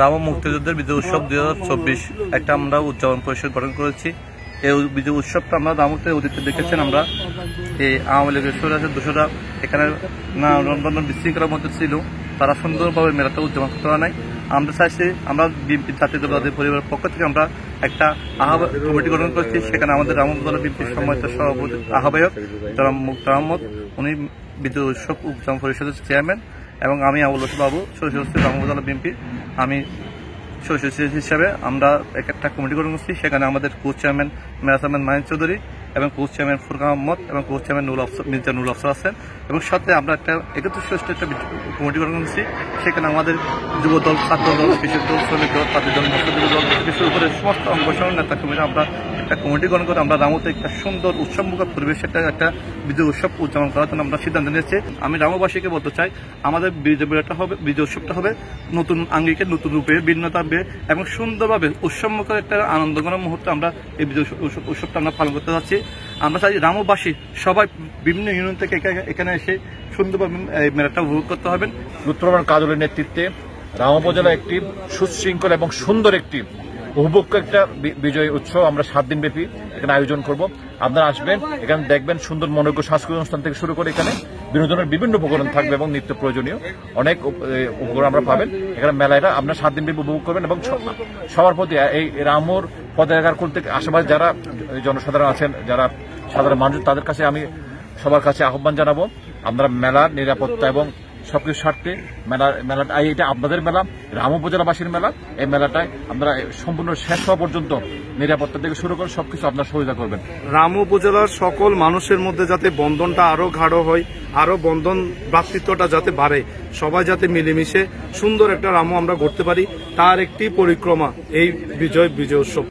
রাম মুক্তিযুদ্ধের বিজয় উৎসব 2024 একটা আমরা উদযাপন পরিষদ গঠন করেছি। এই বিজয় উৎসবটা আমরা রামুতে অতীতে দেখেছেন। আমরা এই আওয়ামী লীগের দোষরা এখানে নানা বিশৃঙ্খলার মধ্যে ছিল, তারা সুন্দরভাবে মেলাটা উদযাপন করতে পারে নাই। আমরা চাইছি, আমরা বিএনপি জাতীয়তাবাদী পরিবারের পক্ষ থেকে আমরা একটা কমিটি গঠন করেছি। সেখানে আমাদের রামদল বিএনপির সম্মানিত সভাপতি আহ্বায়ক জনাব মুক্তার আহমদ, উনি বিজয় উৎসব উদযাপন পরিষদের চেয়ারম্যান, এবং আমি আবুল হোসেন বাবু সদস্য রামদল বিএনপি। আমি সদস্য হিসাবে আমরা একটা কমিটি গঠন করছি। সেখানে আমাদের কোচ চেয়ারম্যান মেরাজ আহমেদ মাহিন চৌধুরী এবং কোচ চেয়ারম্যান ফুরকান আহমদ এবং কোচ চেয়ারম্যান মির্জা নুরুল আফসার আছেন, এবং সাথে আমরা একটা 31 একটা কমিটি গঠন করছি। সেখানে আমাদের যুব দল, ছাত্র দল, কৃষক দল, শ্রমিক দল, তাঁতি দল, মৎস্যজীবী দল থেকে শুরু করে সমস্ত অঙ্গসংগঠন নেতা কর্মীরা আমরা একটা কমিটি গঠন করে আমরা রামুতে একটা সুন্দর উৎসবমুখর পরিবেশে একটা বিজয় উৎসব উদযাপন করার জন্য আমরা সিদ্ধান্ত নিয়েছি। আমি রামবাসীকে বলতে চাই, আমাদের বিজয় উৎসবটা হবে নতুন আঙ্গিকে, নতুন রূপে, ভিন্নতা এবং সুন্দরভাবে উৎসবমুখর একটা আনন্দঘন মুহূর্তে আমরা এই বিজয় উৎসবটা আমরা পালন করতে যাচ্ছি। আমরা চাই রামবাসী সবাই বিভিন্ন ইউনিয়ন থেকে এখানে এসে সুন্দরভাবে এই মেলাটা উপভোগ করতে হবেন। লুৎফর রহমান কাজলের নেতৃত্বে রাম উপজেলা একটি সুশৃঙ্খল এবং সুন্দর একটি উপভোগ্য একটা বিজয় উৎসব আমরা 7 দিন ব্যাপী এখানে আয়োজন করব। আপনারা আসবেন, এখানে দেখবেন সুন্দর মনোজ্ঞ সাংস্কৃতিক অনুষ্ঠান থেকে শুরু করে এখানে বিনোদনের বিভিন্ন উপকরণ থাকবে এবং নিত্য প্রয়োজনীয় অনেক উপকরণ আমরা পাবেন। এখানে মেলাটা আপনারা 7 দিন ব্যাপী উপভোগ করবেন। এবং সবার প্রতি এই রামুর পদযাত্রা করতে আশেপাশে যারা জনসাধারণ আছেন, যারা সাধারণ মানুষ, তাদের কাছে আমি সবার কাছে আহ্বান জানাবো, আপনারা মেলার নিরাপত্তা এবং সবকিছু স্বার্থে মেলাটা এটা আপনাদের মেলা, রাম উপজেলাবাসীর মেলা। এই মেলাটায় আপনারা সম্পূর্ণ শেষ হওয়া পর্যন্ত নিরাপত্তা থেকে শুরু করে সবকিছু আপনারা সহযোগিতা করবেন। রাম উপজেলার সকল মানুষের মধ্যে যাতে বন্ধনটা আরো গাঢ় হয়, আরো বন্ধন ভ্রাতৃত্বটা যাতে বাড়ে, সবাই যাতে মিলেমিশে সুন্দর একটা রামও আমরা করতে পারি, তার একটি পরিক্রমা এই বিজয় উৎসব।